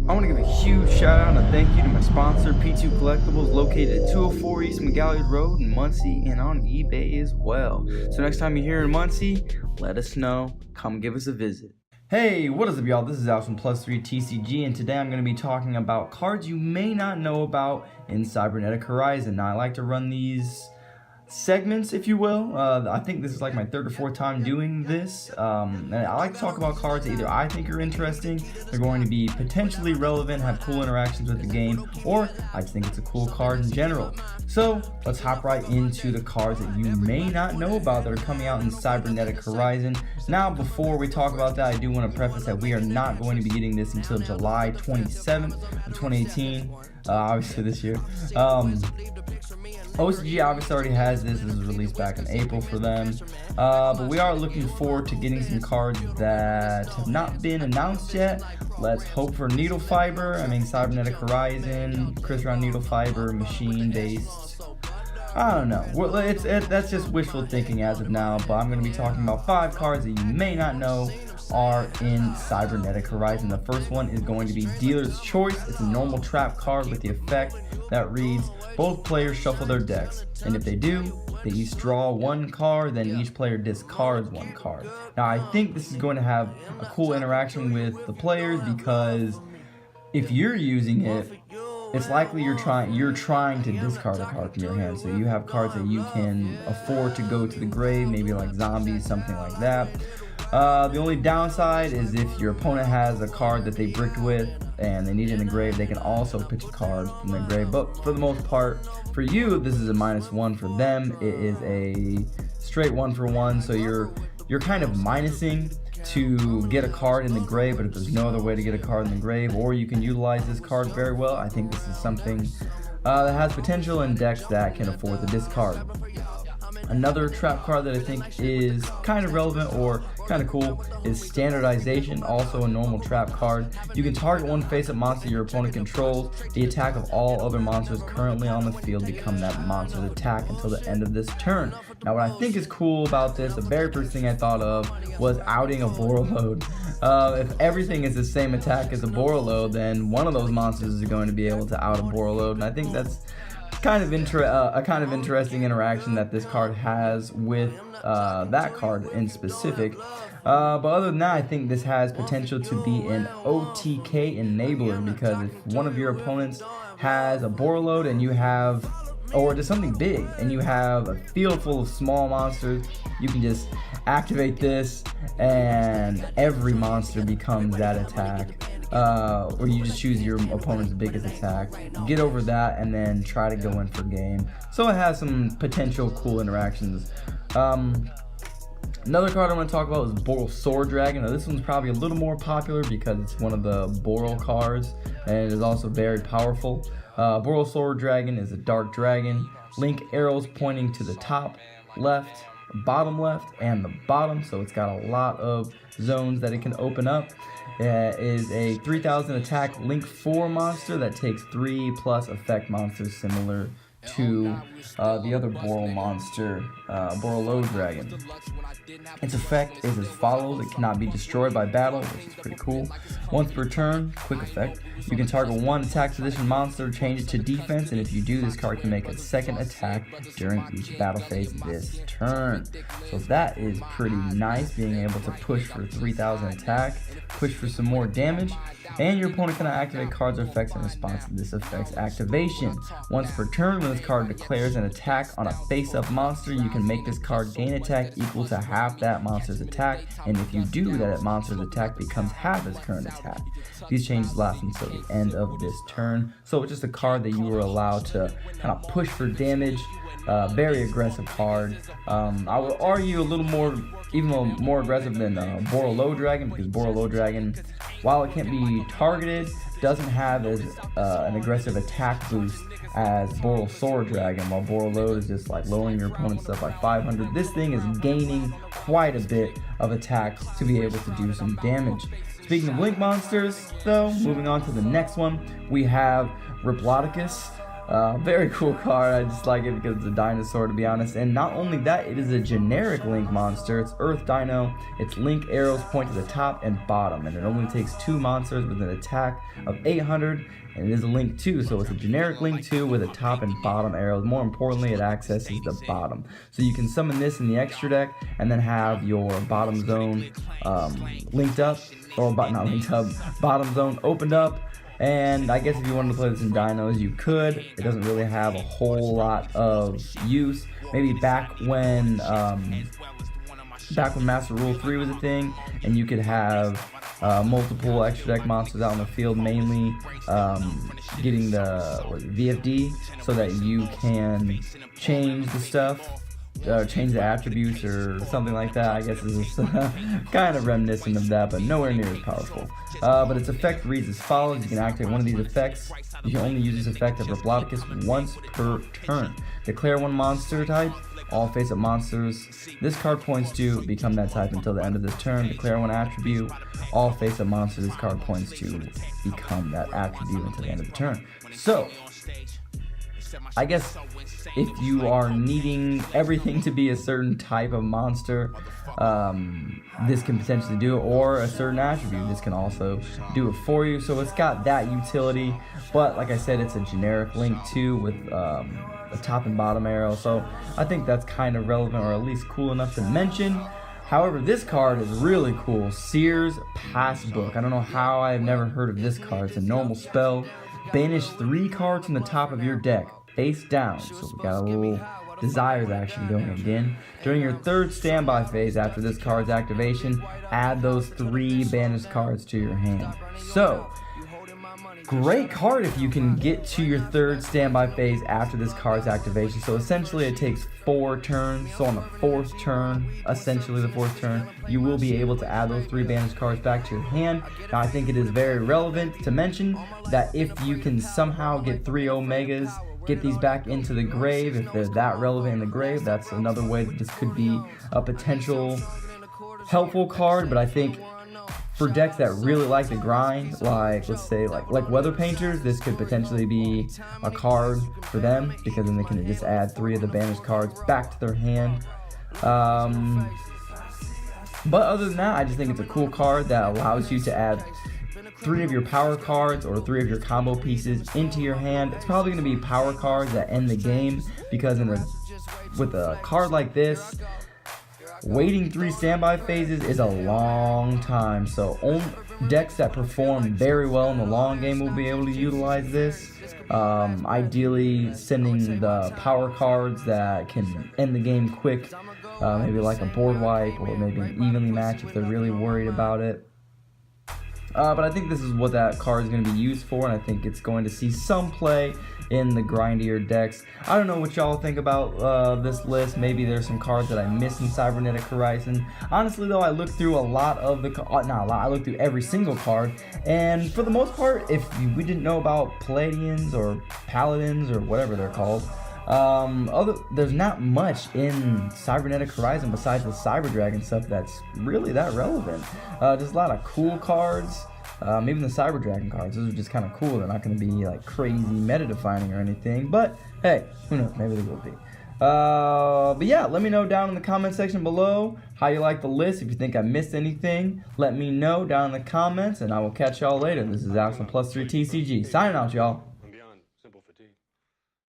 I want to give a huge shout out and a thank you to my sponsor, P2 Collectibles, located at 204 East McGalley Road in Muncie and on eBay as well. So next time you're here in Muncie, let us know. Come give us a visit. Hey, what is up, y'all? This is Alex from Plus3 TCG, and today I'm going to be talking about cards you may not know about in Cybernetic Horizon. Now, I like to run these segments, if you will. I think this is like my third or fourth time doing this, and I like to talk about cards that either I think are interesting, they're going to be potentially relevant, have cool interactions with the game, or I just think it's a cool card in general. So let's hop right into the cards that you may not know about that are coming out in Cybernetic Horizon. Now, before we talk about that, I do want to preface that we are not going to be getting this until July 27th of 2018, obviously this year. OCG obviously already has this. This was released back in April for them. But we are looking forward to getting some cards that have not been announced yet. Let's hope for Needle Fiber. I mean, Cybernetic Horizon, Chris Round Needle Fiber, machine-based. I don't know. That's just wishful thinking as of now. But I'm going to be talking about 5 cards that you may not know are in Cybernetic Horizon. The first one is going to be Dealer's Choice. It's a normal trap card with the effect that reads, both players shuffle their decks, and if they do, they each draw 1 card, then each player discards 1 card. Now, I think this is going to have a cool interaction with the players, because if you're using it, it's likely you're trying to discard a card from your hand. So you have cards that you can afford to go to the grave, maybe like zombies, something like that. The only downside is if your opponent has a card that they bricked with and they need it in the grave, they can also pitch a card from the grave. But for the most part, for you, this is a -1. For them, it is a straight 1-for-1. So you're kind of minusing to get a card in the grave, but if there's no other way to get a card in the grave, or you can utilize this card very well, I think this is something that has potential in decks that can afford the discard. Another trap card that I think is kind of relevant or kind of cool is Standardization, also a normal trap card. You can target one face-up monster your opponent controls. The attack of all other monsters currently on the field become that monster's attack until the end of this turn. Now, what I think is cool about this, the very first thing I thought of was outing a Borreload. If everything is the same attack as a Borreload, then one of those monsters is going to be able to out a Borreload, and I think that's kind of a kind of interesting interaction that this card has with that card in specific. But other than that, I think this has potential to be an OTK enabler, because if one of your opponents has a Borreload and you have, or just something big, and you have a field full of small monsters, you can just activate this and every monster becomes that attack. Or you just choose your opponent's biggest attack, get over that, and then try to go in for game. So it has some potential cool interactions. Another card I want to talk about is Boral Sword Dragon. Now, this one's probably a little more popular because it's one of the Boral cards, and it is also very powerful. Boral Sword Dragon is a dark dragon. Link arrows pointing to the top left, bottom left, and the bottom, so it's got a lot of zones that it can open up. Is a 3000 attack Link 4 monster that takes 3+ effect monsters, similar to the other Boral monster, Borreload Dragon. Its effect is as follows: it cannot be destroyed by battle, which is pretty cool. Once per turn, quick effect, you can target 1 attack position monster, change it to defense, and if you do, this card can make a second attack during each battle phase this turn. So that is pretty nice, being able to push for 3000 attack, push for some more damage, and your opponent cannot activate cards or effects in response to this effect's activation. Once per turn, when this card declares an attack on a face-up monster, you can make this card gain attack equal to half that monster's attack, and if you do, that monster's attack becomes half its current attack. These changes last until the end of this turn, so it's just a card that you are allowed to kind of push for damage. Very aggressive card. I would argue even more aggressive than Borreload Dragon, because Borreload Dragon, while it can't be targeted, doesn't have as an aggressive attack boost as Boral Sword Dragon, while Borreload is just like lowering your opponent's stuff by 500. This thing is gaining quite a bit of attack to be able to do some damage. Speaking of Link monsters, though, moving on to the next one, we have Riplodicus. Very cool card. I just like it because it's a dinosaur, to be honest. And not only that, it is a generic Link monster. It's Earth Dino. Its Link arrows point to the top and bottom, and it only takes 2 monsters with an attack of 800. And it is a Link 2, so it's a generic Link 2 with a top and bottom arrows. More importantly, it accesses the bottom. So you can summon this in the extra deck and then have your bottom zone linked up, or not linked up, bottom zone opened up. And I guess if you wanted to play this in Dinos, you could. It doesn't really have a whole lot of use. Maybe back when Master Rule 3 was a thing, and you could have multiple extra deck monsters out in the field, mainly getting the VFD, so that you can change the stuff. Change the attributes or something like that. I guess this is kind of reminiscent of that, but nowhere near as powerful. But its effect reads as follows. You can activate one of these effects. You can only use this effect of Roboticus once per turn. Declare one monster type. All face-up monsters this card points to become that type until the end of this turn. Declare one attribute. All face-up monsters this card points to become that attribute until the end of the turn. So, I guess if you are needing everything to be a certain type of monster, this can potentially do it, or a certain attribute. This can also do it for you. So it's got that utility, but like I said, it's a generic Link 2 with a top and bottom arrow. So I think that's kind of relevant, or at least cool enough to mention. However, this card is really cool. Seer's Passbook. I don't know how I've never heard of this card. It's a normal spell. Banish 3 cards from the top of your deck, face down. So we got a little Desires action going again. During your third standby phase after this card's activation, add those 3 banished cards to your hand. So, great card if you can get to your third standby phase after this card's activation. So essentially it takes 4 turns. So on the 4th turn, essentially the 4th turn, you will be able to add those 3 banished cards back to your hand. Now I think it is very relevant to mention that if you can somehow get 3 Omegas, get these back into the grave, if they're that relevant in the grave, that's another way that this could be a potential helpful card. But I think for decks that really like to grind, like let's say like Weather Painters, this could potentially be a card for them, because then they can just add 3 of the banished cards back to their hand. But other than that, I just think it's a cool card that allows you to add 3 of your power cards or 3 of your combo pieces into your hand. It's probably going to be power cards that end the game, because with a card like this, waiting 3 standby phases is a long time. So only decks that perform very well in the long game will be able to utilize this. Ideally sending the power cards that can end the game quick, maybe like a board wipe, or maybe an evenly match if they're really worried about it. But I think this is what that card is going to be used for, and I think it's going to see some play in the grindier decks. I don't know what y'all think about this list. Maybe there's some cards that I missed in Cybernetic Horizon. Honestly though, I looked through a lot of the I looked through every single card, and for the most part, if we didn't know about Palladians or Paladins or whatever they're called, there's not much in Cybernetic Horizon besides the Cyber Dragon stuff that's really that relevant. There's a lot of cool cards. Even the Cyber Dragon cards, those are just kind of cool. They're not going to be like crazy meta defining or anything, but hey, who knows, maybe they will be. But yeah, let me know down in the comment section below how you like the list. If you think I missed anything, let me know down in the comments, and I will catch y'all later. This is Aster +3 TCG signing out, y'all.